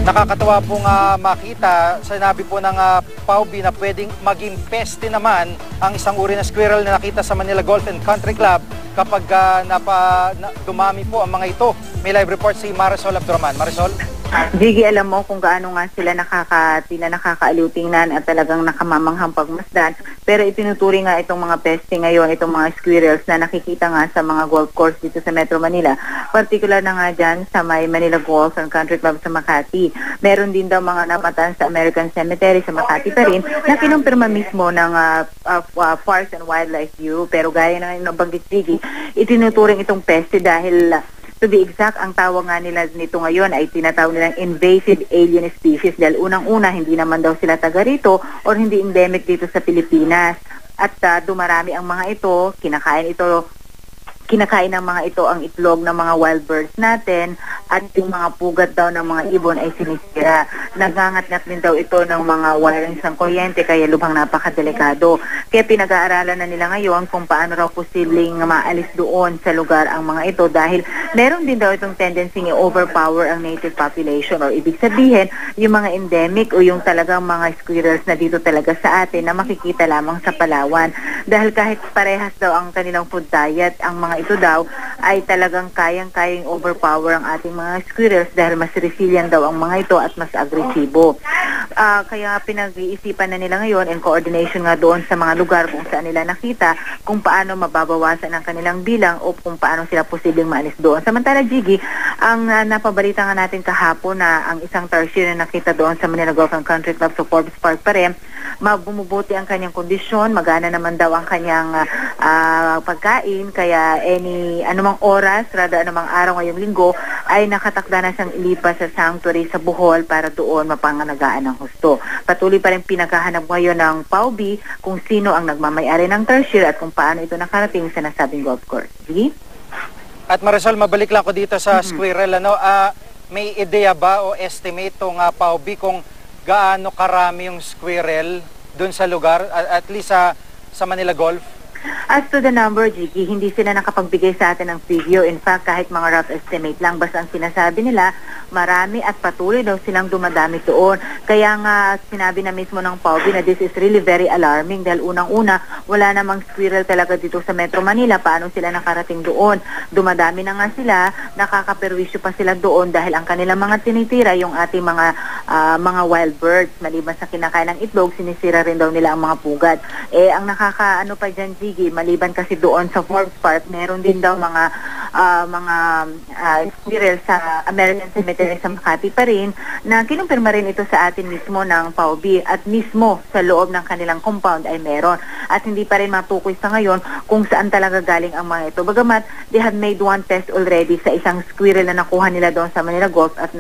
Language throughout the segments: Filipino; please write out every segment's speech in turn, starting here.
Nakakatawa pong makita, sinabi po ng PAUB na pwedeng maging peste naman ang isang uri na squirrel na nakita sa Manila Golf and Country Club kapag dumami po ang mga ito. May live report si Marisol Abdurman. Marisol? Jiggy, alam mo kung gaano nga sila nakakaaliw tingnan at talagang nakamamanghang pagmasdan. Pero itinuturing nga itong mga peste ngayon, itong mga squirrels na nakikita nga sa mga golf course dito sa Metro Manila. Particular na nga dyan sa may Manila Golf and Country Club sa Makati. Meron din daw mga napatan sa American Cemetery sa Makati pa rin na kinumpirma mismo ng Forest and Wildlife Bureau. Pero gaya na nabanggit, Jiggy, itinuturing itong peste dahil to be exact, ang tawag nga nila nito ngayon ay tinatawag nilang invasive alien species dahil unang-una hindi naman daw sila taga rito or hindi endemic dito sa Pilipinas. At dumarami ang mga ito, kinakain ng mga ito ang itlog ng mga wild birds natin at yung mga pugat daw ng mga ibon ay sinisira. Nagangat-ngat din daw ito ng mga wirings ng kuryente kaya lubhang napakadelikado. Kaya pinag-aaralan na nila ngayon kung paano raw posibleng maalis doon sa lugar ang mga ito dahil meron din daw itong tendency i-overpower ang native population or ibig sabihin yung mga endemic o yung talagang mga squirrels na dito talaga sa atin na makikita lamang sa Palawan. Dahil kahit parehas daw ang kanilang food diet, ang mga ito daw ay talagang kayang-kayang overpower ang ating mga squirrels dahil mas resilient daw ang mga ito at mas agresibo. Kaya pinag-iisipan na nila ngayon in coordination nga doon sa mga lugar kung saan nila nakita kung paano mababawasan ang kanilang bilang o kung paano sila posibleng maalis doon. Samantala, Jiggy, ang napabalita nga natin kahapon na ang isang tarsier na nakita doon sa Manila Golf and Country Club sa Forbes Park pa rin, bumubuti ang kanyang kondisyon, magana naman daw ang kanyang pagkain, kaya anumang oras, anumang araw ngayong linggo, ay nakatakda na siyang ilipas sa sanctuary sa Bohol para doon mapangalagaan ng husto. Patuloy pa rin pinaghahanap ngayon ng PAUB kung sino ang nagmamayari ng tarsier at kung paano ito nakarating sa nasabing golf course. Sige? At Marisol, mabalik lang ko dito sa squirrel. May ideya ba o estimate tong PAUB kung gaano karami yung squirrel dun sa lugar, at least sa Manila Golf? As to the number, Jiggy, hindi sila nakapagbigay sa atin ng figure. In fact, kahit mga rough estimate lang, basta ang sinasabi nila, marami at patuloy daw silang dumadami doon. Kaya nga sinabi na mismo ng PAUB na this is really very alarming dahil unang-una, wala namang squirrel talaga dito sa Metro Manila. Paano sila nakarating doon? Dumadami na nga sila, nakakaperwisyo pa sila doon dahil ang kanilang mga tinitira, yung ating mga wild birds, maliban sa kinakain ng itlog, sinisira rin daw nila ang mga pugat. Ang nakakaano pa dyan, Jiggy, maliban kasi doon sa Forbes Park, meron din daw mga squirrel sa American Cemetery sa Makati pa rin na kinumpirma rin ito sa atin mismo ng PAUB at mismo sa loob ng kanilang compound ay meron. At hindi pa rin matukoy sa ngayon kung saan talaga galing ang mga ito. Bagamat, they have made one test already sa isang squirrel na nakuha nila doon sa Manila Golf at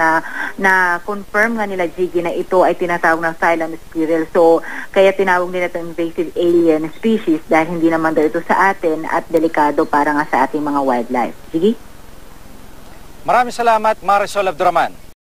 na-confirm nga nila, Jiggy, na ito ay tinatawag ng silent squirrel. So, kaya tinawag nila itong invasive alien species dahil hindi naman daw ito sa atin at delikado para nga sa ating mga wildlife. Sige? Maraming salamat, Marisol Abdurman.